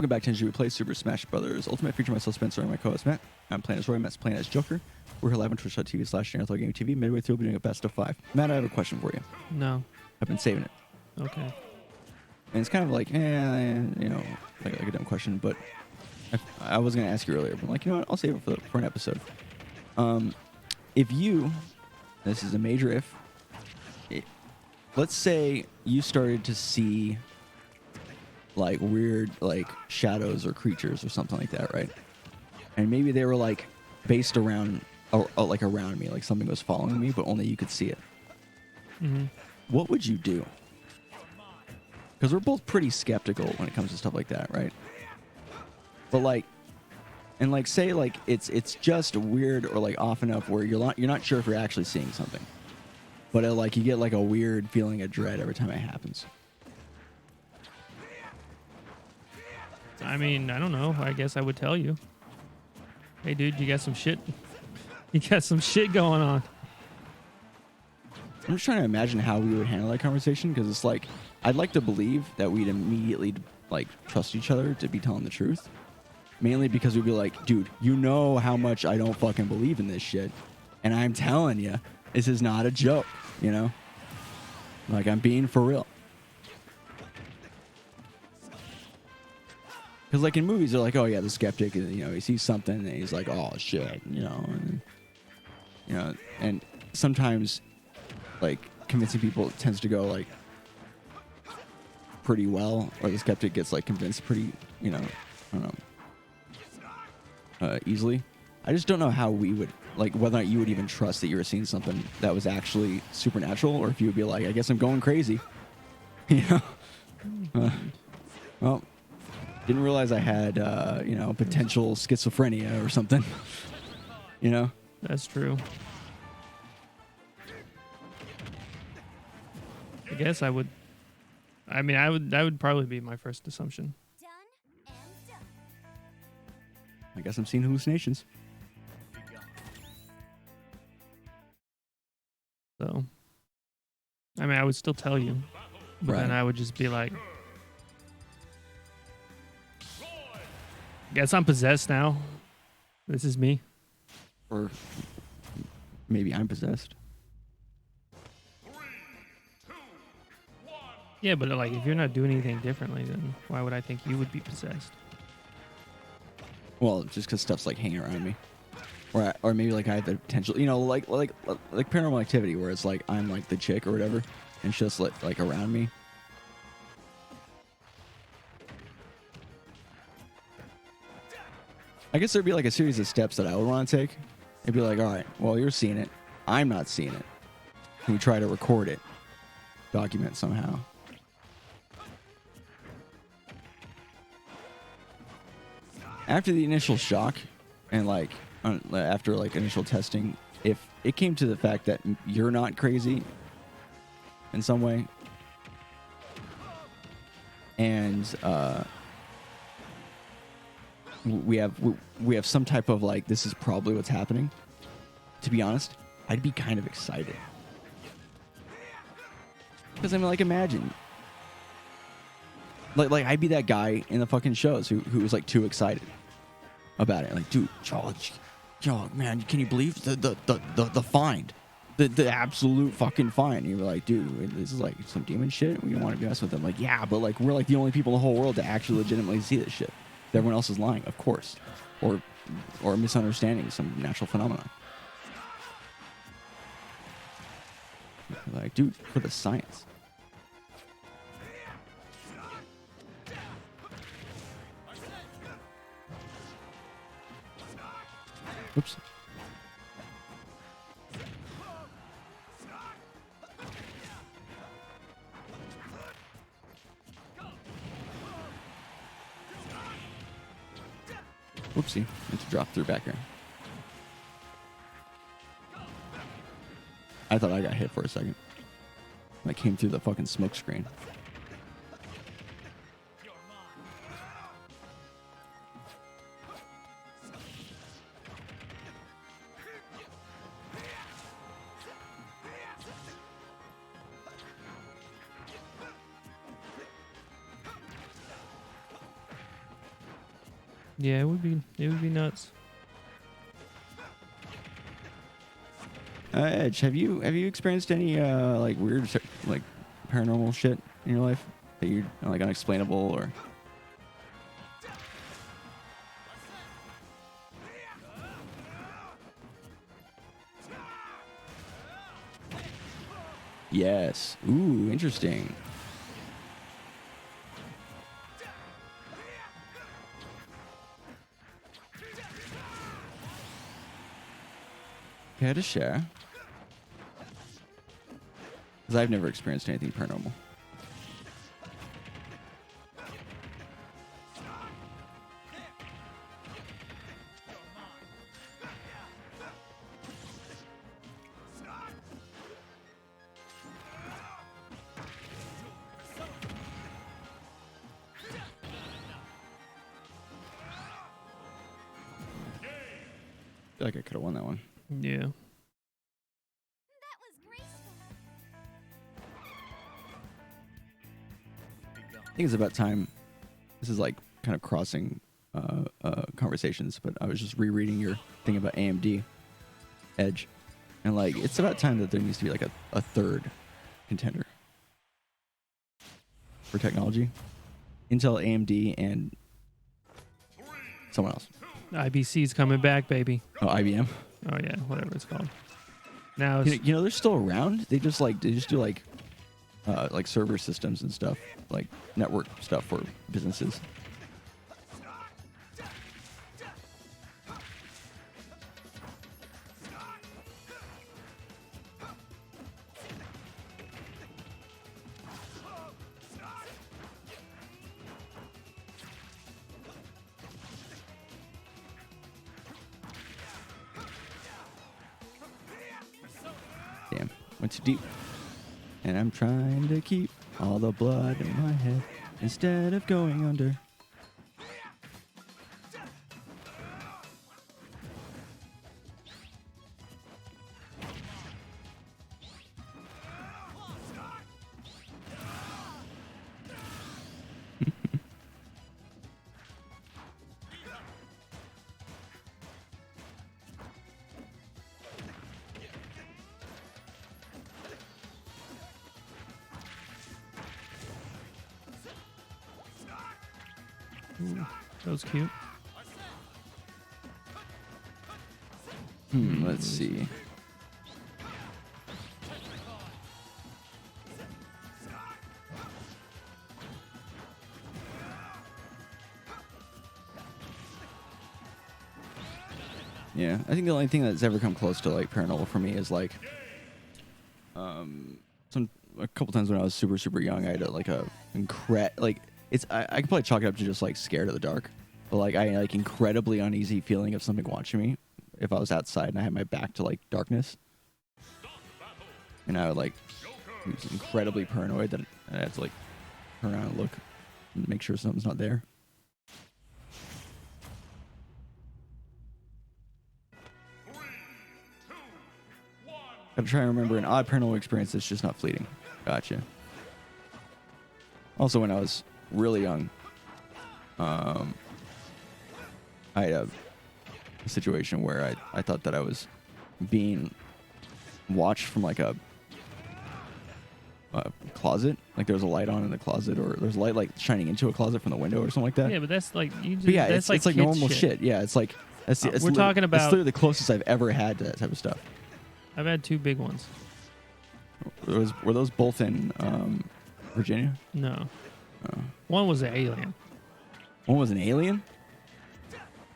Welcome back to We Play Super Smash Brothers Ultimate. Feature myself, Spencer, and my co-host Matt. I'm playing as Roy, Matt's playing as Joker. We're here live on twitch.tv/GameTV. Midway through, we'll be doing a best of 5. Matt, I have a question for you. No. I've been saving it. Okay. And it's kind of like, like a dumb question, but I was going to ask you earlier, but I'm like, you know what, I'll save it for an episode. If you, this is a major if, let's say you started to see like weird like shadows or creatures or something like that, right? And maybe they were like based around, like around me, like something was following me, but only you could see it. Mm-hmm. What would you do? Because we're both pretty skeptical when it comes to stuff like that, right? But like, and like say like it's just weird or like off enough where you're not sure if you're actually seeing something, but like you get like a weird feeling of dread every time it happens. I mean, I don't know. I guess I would tell you. Hey, dude, you got some shit. You got some shit going on. I'm just trying to imagine how we would handle that conversation, because it's like I'd like to believe that we'd immediately like trust each other to be telling the truth. Mainly because we'd be like, dude, you know how much I don't fucking believe in this shit, and I'm telling you, this is not a joke. You know, like I'm being for real. Because like in movies, they're like, oh yeah, the skeptic, you know, he sees something and he's like, oh shit, you know, and sometimes like convincing people tends to go like pretty well, or the skeptic gets like convinced pretty, you know, I don't know, easily. I just don't know how we would, like, whether or not you would even trust that you were seeing something that was actually supernatural, or if you would be like, I guess I'm going crazy, you know. Well, didn't realize I had, you know, potential schizophrenia or something, you know. That's true. I guess I would. I mean, that would probably be my first assumption. I guess I'm seeing hallucinations. So, I mean, I would still tell you, but then I would just be like, guess I'm possessed now. This is me. Or maybe I'm possessed. Yeah, but like, if you're not doing anything differently, then why would I think you would be possessed? Well, just because stuff's like hanging around me, or maybe like I have the potential, you know, like Paranormal Activity, where it's like I'm like the chick or whatever, and it's just like around me. I guess there'd be like a series of steps that I would want to take. It'd be like, all right, well, you're seeing it, I'm not seeing it. Can we try to record it, document somehow? After the initial shock, and like after like initial testing, if it came to the fact that you're not crazy in some way, and we have some type of like, this is probably what's happening, to be honest, I'd be kind of excited. Because I mean, like, imagine like I'd be that guy in the fucking shows who was like too excited about it. Like, dude, Charles, man, can you believe the find? The absolute fucking find. And you're like, dude, this is like some demon shit. We don't want to mess with them. Like, yeah, but like we're like the only people in the whole world to actually legitimately see this shit. Everyone else is lying, of course, or misunderstanding some natural phenomenon. Like, dude, for the science. Oops. Whoopsie. I had to drop through back here. I thought I got hit for a second. I came through the fucking smoke screen. Yeah, it would be nuts. Edge, have you experienced any like weird like paranormal shit in your life that you like unexplainable or? Yes. Ooh, interesting. Care to share? Because I've never experienced anything paranormal. I feel like I could have won that one. Yeah. I think it's about time. This is like kind of crossing conversations, but I was just rereading your thing about AMD Edge, and like it's about time that there needs to be like a third contender for technology. Intel, AMD, and someone else. IBC's coming back, baby. Oh, IBM. Oh yeah, whatever it's called. Now it's, You know they're still around. They just do like server systems and stuff, like network stuff for businesses. Damn, went too deep. And I'm trying to keep all the blood in my head instead of going under. ooh, that was cute. Let's see. Yeah, I think the only thing that's ever come close to like paranormal for me is like, a couple times when I was super young, I had I could probably chalk it up to just like scared of the dark, but like I had like incredibly uneasy feeling of something watching me if I was outside and I had my back to like darkness, and I would like was incredibly paranoid that I had to like turn around and look and make sure something's not there. Gotta try and remember an odd paranormal experience that's just not fleeting. Gotcha. Also, when I was really young, I had a situation where I thought that I was being watched from like a closet. Like there was a light on in the closet, or there's a light like shining into a closet from the window or something like that. Yeah, but that's like you. Just, But yeah, that's it's like kid normal shit. Yeah, it's like we're talking about. It's literally the closest I've ever had to that type of stuff. I've had two big ones. Were those both in Virginia? No. Oh. One was an alien. One was an alien?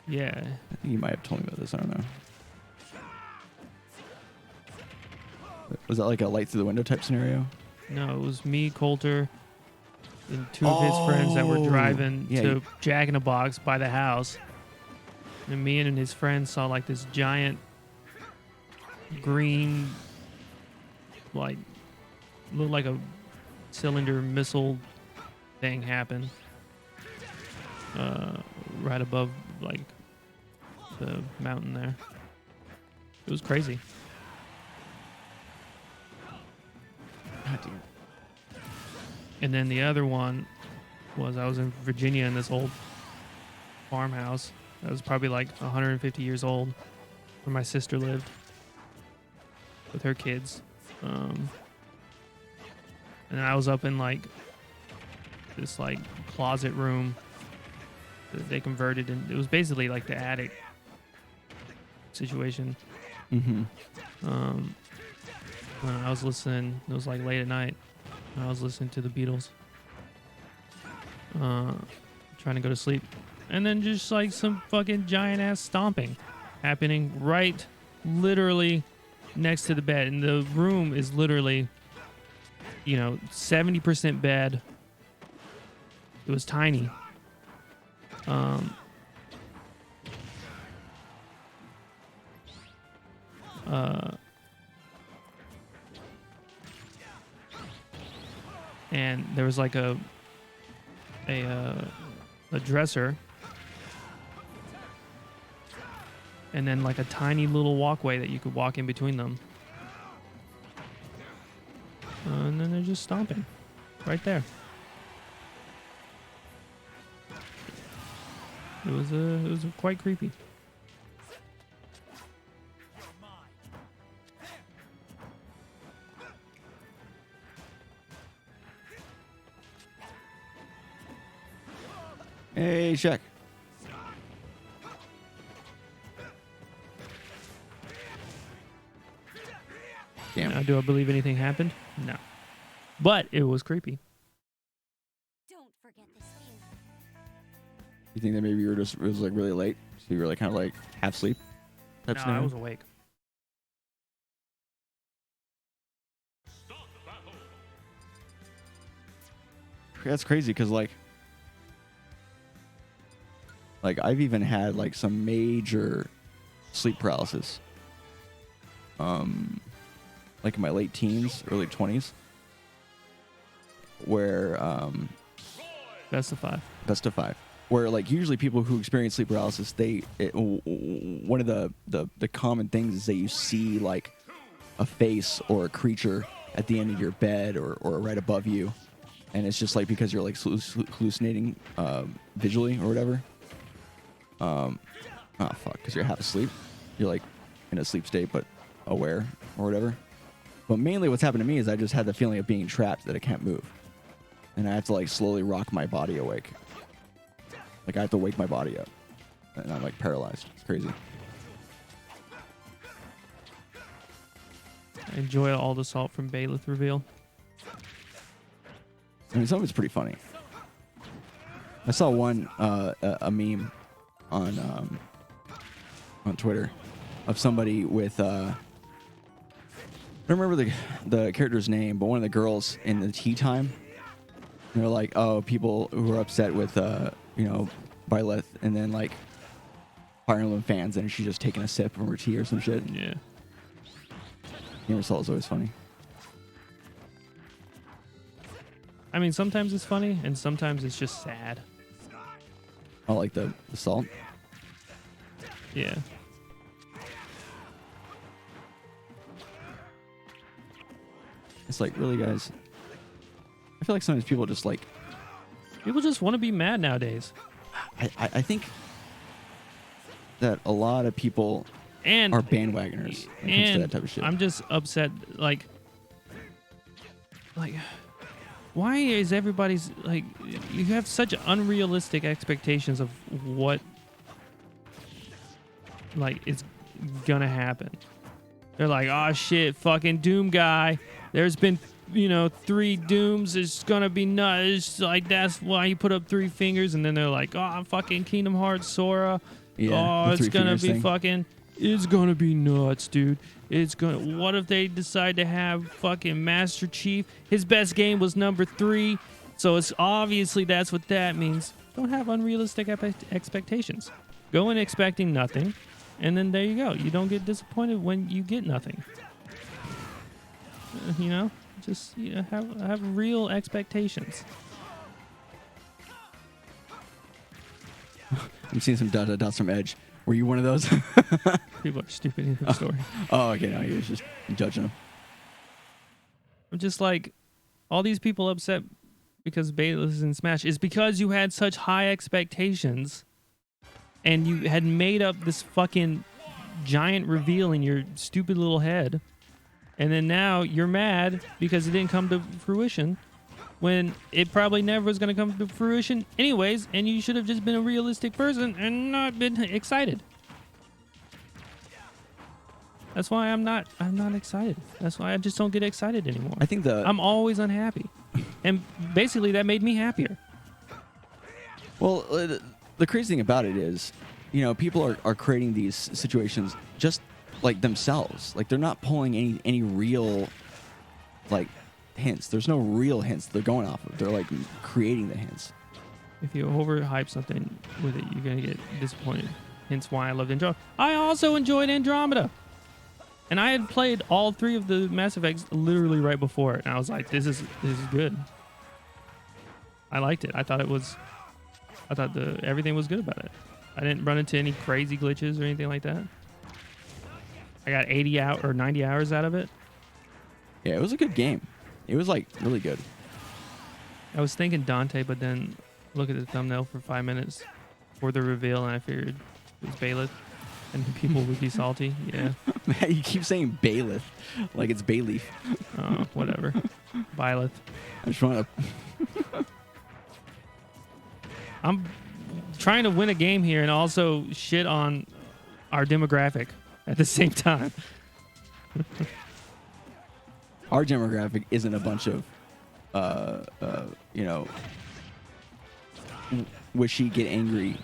Yeah. I think you might have told me about this. I don't know. Was that like a light through the window type scenario? No, it was me, Coulter, and two of his friends that were driving to Jack in the Box by the house. And me and his friends saw like this giant green, like, looked like a cylinder missile thing happen right above like the mountain there. It was crazy. God damn. And then the other one was I was in Virginia, and this old farmhouse that was probably like 150 years old, where my sister lived with her kids. And I was up in like this like closet room that they converted, and it was basically like the attic situation. When I was listening, it was like late at night, and I was listening to the Beatles, trying to go to sleep, and then just like some fucking giant ass stomping happening right literally next to the bed, and the room is literally 70% bed. It was tiny. And there was like a dresser, and then like a tiny little walkway that you could walk in between them. And then they're just stomping right there. It was quite creepy. Hey, Shaq. Damn. Now, do I believe anything happened? No. But it was creepy. Don't forget this view. You think that maybe you were just, it was like really late, so you were like kind of like half sleep type No, scenario? I was awake. That's crazy because like I've even had like some major sleep paralysis. Like in my late teens, early 20s, where Best of five. best of 5, where like usually people who experience sleep paralysis, one of the common things is that you see like a face or a creature at the end of your bed or right above you, and it's just like because you're like hallucinating visually or whatever. Oh fuck, because you're half asleep, you're like in a sleep state but aware or whatever. But mainly what's happened to me is I just had the feeling of being trapped, that I can't move, and I have to like slowly rock my body awake. Like I have to wake my body up, and I'm like paralyzed. It's crazy. I enjoy all the salt from Bailiff reveal. I mean, some of it's pretty funny. I saw one a meme on Twitter of somebody with I don't remember the character's name, but one of the girls in the tea time. They're like, oh, people who are upset with Byleth, and then like Fire Emblem fans, and she's just taking a sip from her tea or some shit. Yeah. Gamer Salt is always funny. I mean, sometimes it's funny, and sometimes it's just sad. I like the salt. Yeah. It's like, really, guys? I feel like sometimes people just like... People just want to be mad nowadays. I think that a lot of people And are bandwagoners when it comes to that type of shit. I'm just upset, like, why is everybody's, like, you have such unrealistic expectations of what, like, it's gonna happen. They're like, oh shit, fucking Doom guy. There's been, 3 Dooms. It's gonna be nuts. Like, that's why you put up 3 fingers. And then they're like, oh, fucking Kingdom Hearts Sora. Yeah, Oh, it's gonna be fucking. It's gonna be nuts, dude. It's gonna. What if they decide to have fucking Master Chief? His best game was number 3, so it's obviously that's what that means. Don't have unrealistic expectations. Go in expecting nothing, and then there you go. You don't get disappointed when you get nothing. Just have real expectations. I'm seeing some dots from Edge. Were you one of those? People are stupid in the story. Oh, okay. No, he was just judging them. I'm just like, all these people upset because Bayless is in Smash is because you had such high expectations and you had made up this fucking giant reveal in your stupid little head, and then now you're mad because it didn't come to fruition when it probably never was going to come to fruition anyways, and you should have just been a realistic person and not been excited. That's why I'm not excited. That's why I just don't get excited anymore. I think I'm always unhappy. And basically that made me happier. Well, the crazy thing about it is, you know, people are creating these situations just like themselves. Like they're not pulling any real like hints. There's no real hints they're going off of. They're like creating the hints. If you overhype something with it, you're going to get disappointed. Hence why I loved Andromeda. I also enjoyed Andromeda. And I had played all 3 of the Mass Effects literally right before it. And I was like, this is good. I liked it. I thought everything was good about it. I didn't run into any crazy glitches or anything like that. I got 80 or 90 hours out of it. Yeah, it was a good game. It was like really good. I was thinking Dante, but then look at the thumbnail for 5 minutes for the reveal, and I figured it was Bailiff, and people would be salty. Yeah. Man, you keep saying Bailiff like it's Bayleaf. Oh, whatever. Bailiff. I just want to. I'm trying to win a game here and also shit on our demographic at the same time. Our demographic isn't a bunch of, you know, wishy, get angry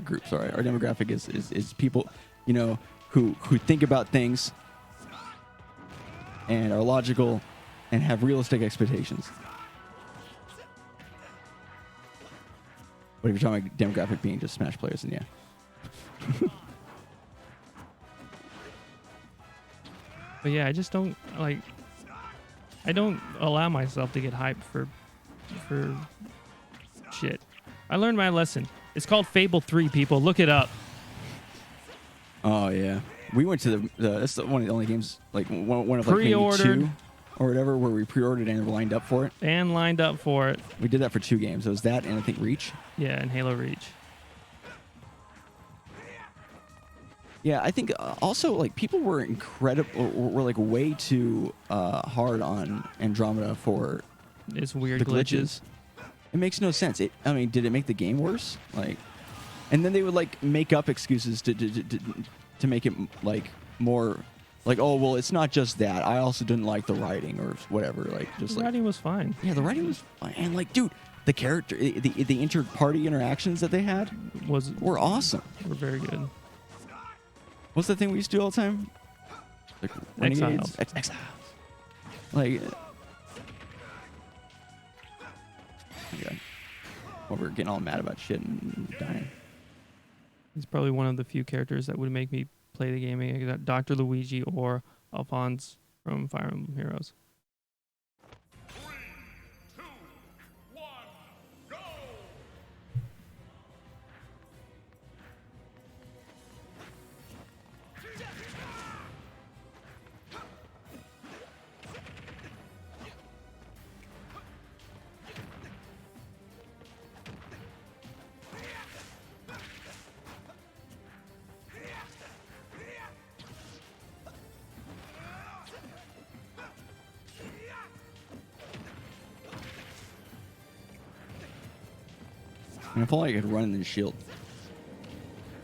groups. Sorry, our demographic is people, you know, who think about things and are logical and have realistic expectations. But if you're talking about demographic being just Smash players, then yeah. But yeah, I just don't like. I don't allow myself to get hyped for shit. I learned my lesson. It's called Fable 3, people. Look it up. Oh yeah, we went to that's one of the only games like one of like maybe Pre-ordered. 2 or whatever where we pre-ordered and lined up for it. And lined up for it. We did that for 2 games. It was that and I think Reach. Yeah, and Halo Reach. Yeah, I think also like people were incredible, were like way too hard on Andromeda for It's weird the glitches. It makes no sense. I mean, did it make the game worse? Like, and then they would like make up excuses to make it like more like, oh well, it's not just that. I also didn't like the writing or whatever. Like, just The like writing was fine. yeah, the writing was fine. And like, dude, the character, the inter-party interactions that they had were awesome. Were very good. What's the thing we used to do all the time? Like Renegades? Exiles. Like, yeah. Well, we're getting all mad about shit and dying. He's probably one of the few characters that would make me play the game again. Dr. Luigi or Alphonse from Fire Emblem Heroes. And if only I could run in the shield.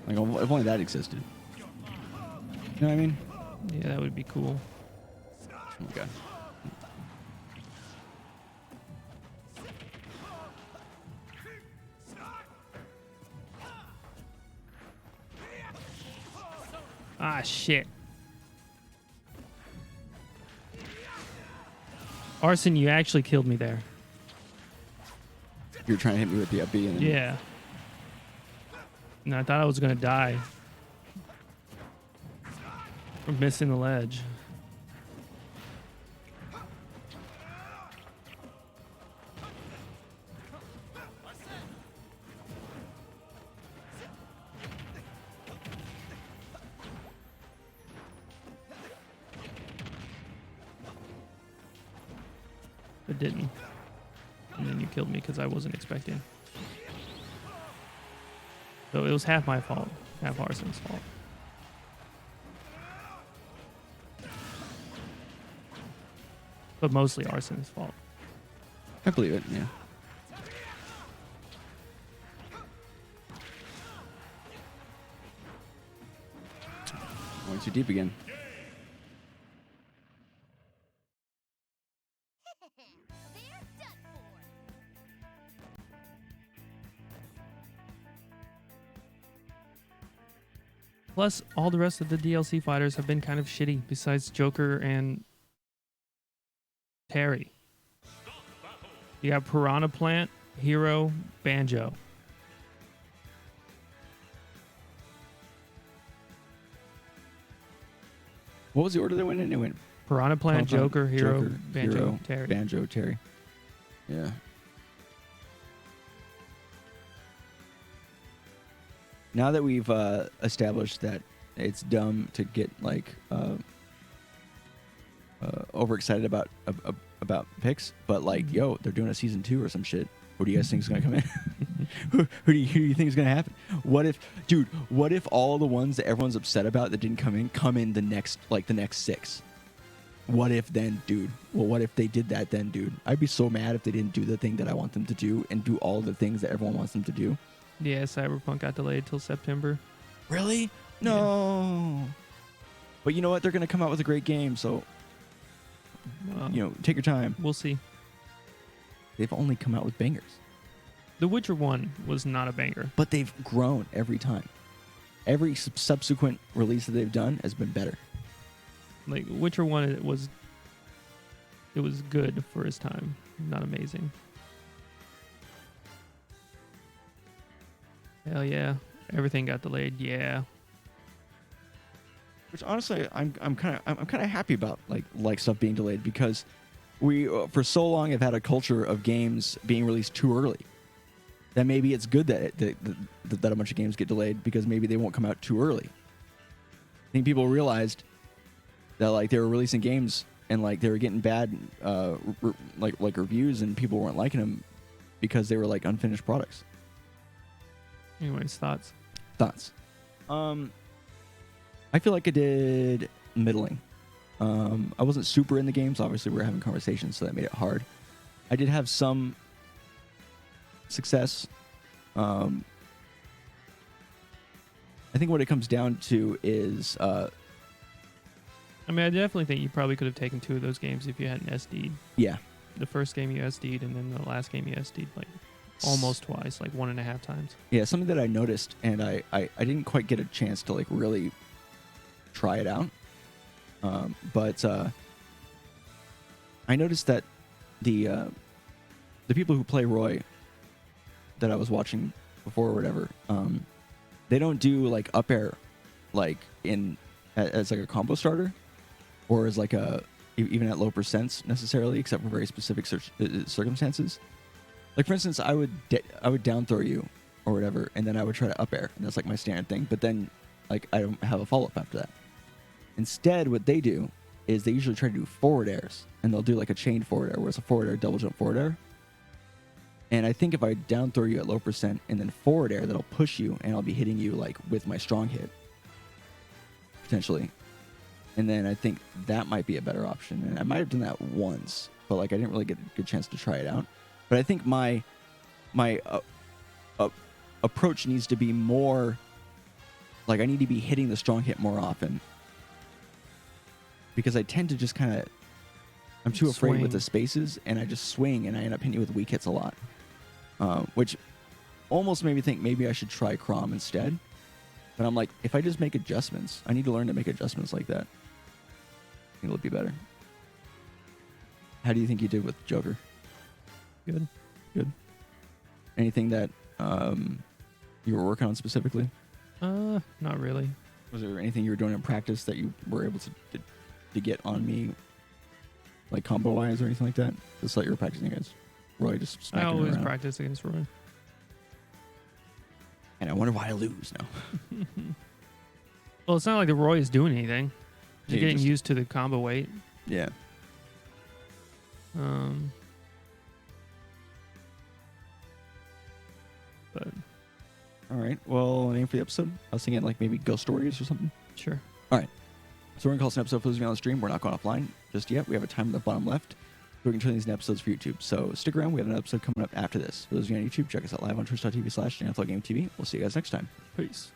Like, if only that existed. You know what I mean? Yeah, that would be cool. Oh my god. Ah, shit. Arson, you actually killed me there. You were trying to hit me with the up B and then Yeah. And I thought I was going to die. From missing the ledge. It didn't. And then you killed me because I wasn't expecting. So it was half my fault. half Arson's fault. But mostly Arson's fault. I believe it. Yeah. Going too deep again. They're done for. Plus, all the rest of the DLC fighters have been kind of shitty, besides Joker and Terry. You got Piranha Plant, Hero, Banjo. What was the order they went in? It went Piranha Plant, Piranha Joker, Plant, Hero, Joker, Banjo, Hero, Terry. Banjo, Terry. Yeah. Now that we've established that it's dumb to get like overexcited about picks, but like, yo, they're doing a season 2 or some shit. What do you guys think is gonna come in? who do you think is gonna happen? What if all the ones that everyone's upset about that didn't come in the next 6? What if then, dude? Well, what if they did that then, dude? I'd be so mad if they didn't do the thing that I want them to do and do all the things that everyone wants them to do. Yeah, Cyberpunk got delayed till September. Really? No. Yeah. But you know what? They're gonna come out with a great game, so take your time. We'll see. They've only come out with bangers. The Witcher 1 was not a banger. But they've grown every time. Every subsequent release that they've done has been better. Like, Witcher 1, it was good for its time. Not amazing. Hell yeah. Everything got delayed. Yeah. Which honestly, I'm kind of happy about like stuff being delayed, because we for so long have had a culture of games being released too early. That maybe it's good that that a bunch of games get delayed, because maybe they won't come out too early. I think people realized that like they were releasing games and like they were getting bad like reviews, and people weren't liking them because they were like unfinished products. Anyways, thoughts. I feel like I did middling. I wasn't super in the games. Obviously, we were having conversations, so that made it hard. I did have some success. I think what it comes down to is... I definitely think you probably could have taken 2 of those games if you hadn't SD'd. Yeah. The first game you SD'd, and then the last game you SD'd like almost twice, like 1.5 times. Yeah, something that I noticed, and I didn't quite get a chance to like really try it out. But I noticed that the people who play Roy that I was watching before or whatever, they don't do like up air like as like a combo starter, or as like even at low percents necessarily, except for very specific circumstances. Like for instance, I would down throw you or whatever, and then I would try to up air, and that's like my standard thing. But then like I don't have a follow up after that. Instead, what they do is they usually try to do forward airs, and they'll do like a chain forward air, where it's a forward air, double jump forward air. And I think if I down throw you at low percent and then forward air, that'll push you, and I'll be hitting you like with my strong hit, potentially. And then I think that might be a better option. And I might have done that once, but like I didn't really get a good chance to try it out. But I think my approach needs to be more like I need to be hitting the strong hit more often, because I tend to just kind of, I'm too afraid with the spaces, and I just swing, and I end up hitting you with weak hits a lot, which almost made me think maybe I should try Crom instead. But I'm like, if I just make adjustments, I need to learn to make adjustments like that. I think it'll be better. How do you think you did with Joker? Good. Anything that you were working on specifically? Not really. Was there anything you were doing in practice that you were able to get on me, like combo wise or anything like that? Just like you were practicing against Roy, just smacking I always around. practice against Roy. And I wonder why I lose now. Well, it's not like the Roy is doing anything. You're Yeah, getting used to the combo weight. Yeah. But All right. Well, name for the episode? I was thinking like maybe ghost stories or something. Sure. All right. So we're going to call this an episode for those of you on the stream. We're not going offline just yet. We have a time in the bottom left. We can turn these into episodes for YouTube. So stick around. We have an episode coming up after this. For those of you on YouTube, check us out live on twitch.tv/NFLGameTV. We'll see you guys next time. Peace.